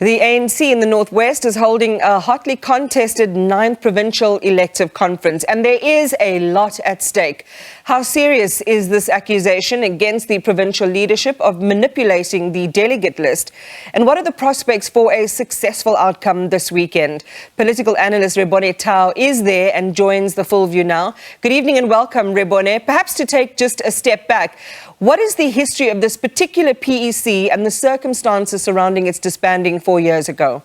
The ANC in the North West is holding a hotly contested 9th provincial elective conference, and there is a lot at stake. How serious is this accusation against the provincial leadership of manipulating the delegate list? And what are the prospects for a successful outcome this weekend? Political analyst Rebone Tau is there and joins the full view now. Good evening and welcome, Rebone. Perhaps to take just a step back, what is the history of this particular PEC and the circumstances surrounding its disbanding 4 years ago?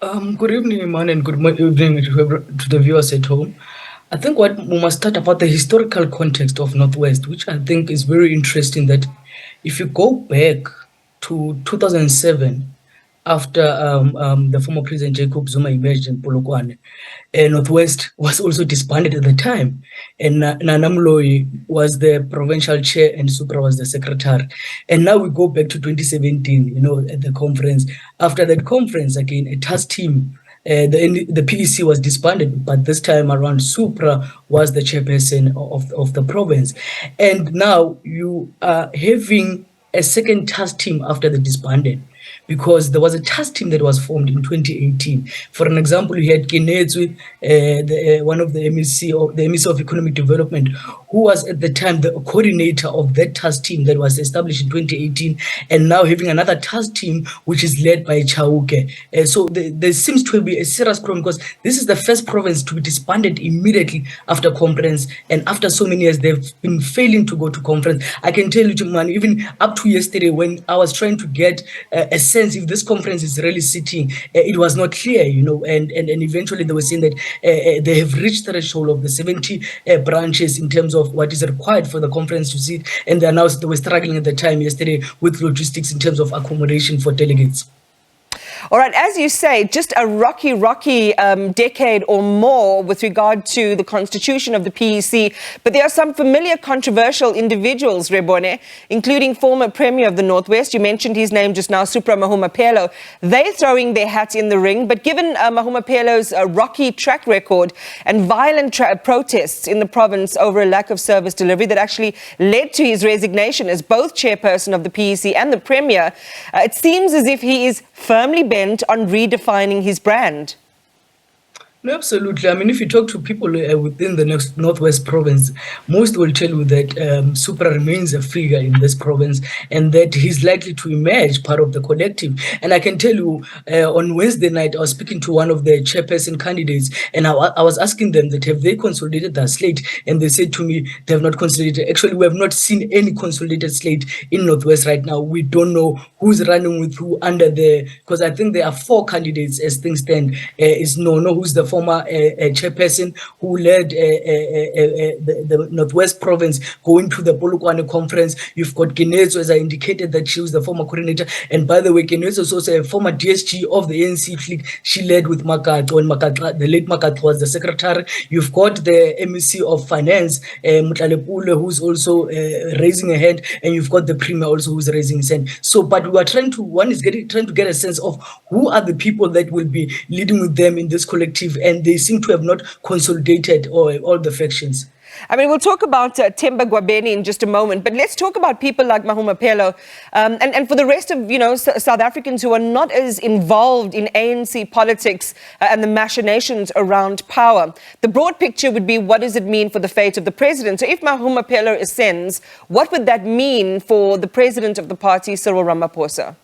Good evening, man, and good evening to the viewers at home. I think we must start about the historical context of Northwest, which I think is very interesting. That if you go back to 2007, after the former President Jacob Zuma emerged in Polokwane, Northwest was also disbanded at the time, and Nanamloi was the provincial chair and Supra was the secretary. And now we go back to 2017, at the conference. After that conference, again, a task team, the PEC was disbanded, but this time around Supra was the chairperson of the province. And now you are having a second task team after the disbanded, because there was a task team that was formed in 2018. For an example, you had Kinetswe, one of the MEC of Economic Development, who was at the time the coordinator of that task team that was established in 2018, and now having another task team which is led by Chauke. So there seems to be a serious problem, because this is the first province to be disbanded immediately after conference, and after so many years they've been failing to go to conference. I can tell you, man, even up to yesterday when I was trying to get a sense if this conference is really sitting, it was not clear, and eventually they were saying that they have reached the threshold of the 70 branches in terms of what is required for the conference to sit, and they announced they were struggling at the time yesterday with logistics in terms of accommodation for delegates. All right, as you say, just a rocky decade or more with regard to the constitution of the PEC. But there are some familiar controversial individuals, Rebone, including former Premier of the North West. You mentioned his name just now, Supra Mahumapelo. They're throwing their hats in the ring. But given Mahumapelo's rocky track record and violent protests in the province over a lack of service delivery that actually led to his resignation as both chairperson of the PEC and the Premier, it seems as if he is firmly bent on redefining his brand. No, absolutely. I mean, if you talk to people within the Northwest province, most will tell you that Supra remains a figure in this province and that he's likely to emerge part of the collective. And I can tell you, on Wednesday night, I was speaking to one of the chairperson candidates, and I was asking them that have they consolidated their slate? And they said to me, they have not consolidated. Actually, we have not seen any consolidated slate in Northwest right now. We don't know who's running with who under because I think there are 4 candidates as things stand. Is no who's the former chairperson who led the Northwest province going to the Polokwane conference. You've got Kinetswe, as I indicated, that she was the former coordinator. And by the way, Kinetswe is also a former DSG of the ANC fleet. She led with Makatlo, and the late Makatlo was the secretary. You've got the MEC of Finance, Mutlalepule, who's also raising a hand, and you've got the Premier also who's raising his hand. So, but we are trying to get a sense of who are the people that will be leading with them in this collective, and they seem to have not consolidated all the factions. I mean, we'll talk about Temba Gwabeni in just a moment, but let's talk about people like Mahumapelo and for the rest of, South Africans who are not as involved in ANC politics and the machinations around power. The broad picture would be, what does it mean for the fate of the president? So if Mahumapelo ascends, what would that mean for the president of the party, Cyril Ramaphosa?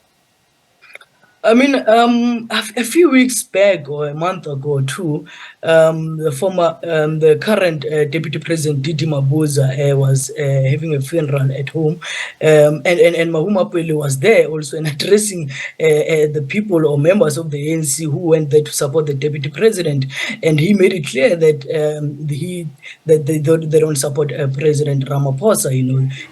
I mean, a few weeks back or a month ago or two, the current Deputy President Didi Mabuza was having a funeral at home, and Mahumapelo was there also and addressing the people or members of the ANC who went there to support the Deputy President, and he made it clear that they don't support President Ramaphosa.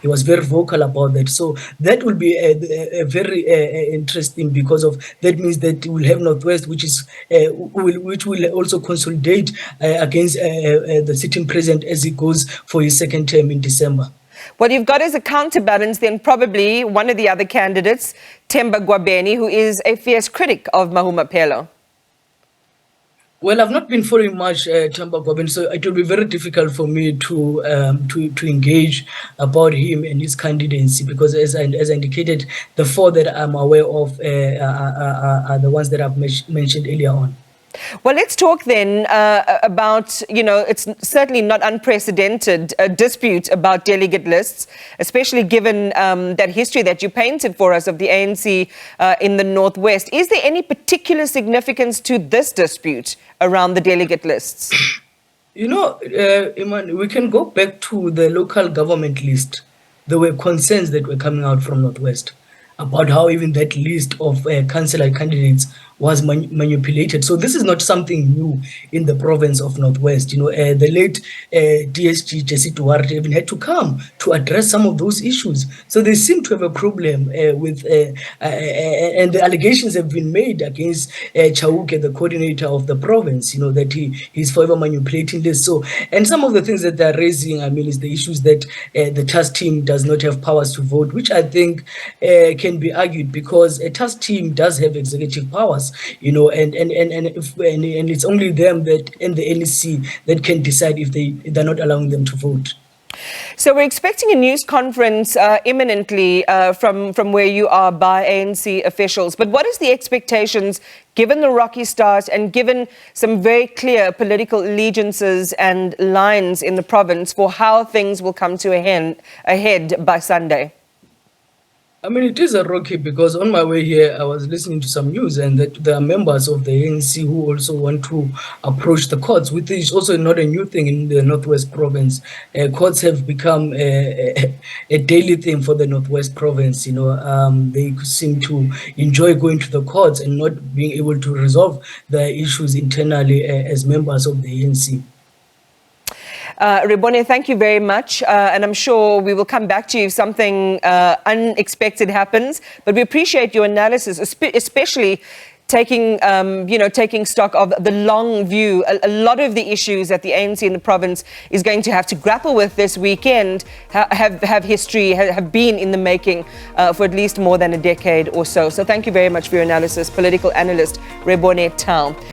He was very vocal about that. So that will be a very interesting, because of that means that we'll have Northwest, which will also consolidate against the sitting president as he goes for his second term in December. What you've got as a counterbalance, then probably one of the other candidates, Temba Gwabeni, who is a fierce critic of Mahumapelo. Well, I've not been following much Temba Gwabeni, so it will be very difficult for me to engage about him and his candidacy, because as I indicated, the four that I'm aware of are the ones that I've mentioned earlier on. Well, let's talk then about, it's certainly not unprecedented dispute about delegate lists, especially given that history that you painted for us of the ANC in the North West. Is there any particular significance to this dispute around the delegate lists? Iman, we can go back to the local government list. There were concerns that were coming out from North West about how even that list of councillor candidates was manipulated. So this is not something new in the province of North West. The late DSG Jesse Duarte even had to come to address some of those issues. So they seem to have a problem with, and the allegations have been made against Chauke, the coordinator of the province, that he's forever manipulating this. So, and some of the things that they're raising, is the issues that the task team does not have powers to vote, which I think can be argued, because a task team does have executive powers, and it's only them that and the NEC that can decide if they're not allowing them to vote. So we're expecting a news conference imminently from where you are by ANC officials. But what is the expectations, given the rocky start and given some very clear political allegiances and lines in the province, for how things will come to a head by Sunday? It is a rocky, because on my way here, I was listening to some news, and that there are members of the ANC who also want to approach the courts, which is also not a new thing in the Northwest province. Courts have become a daily thing for the Northwest province. They seem to enjoy going to the courts and not being able to resolve the issues internally as members of the ANC. Rebone, thank you very much. And I'm sure we will come back to you if something unexpected happens. But we appreciate your analysis, especially taking stock of the long view. A lot of the issues that the ANC in the province is going to have to grapple with this weekend have history, have been in the making for at least more than a decade or so. So thank you very much for your analysis, political analyst Rebone Tau.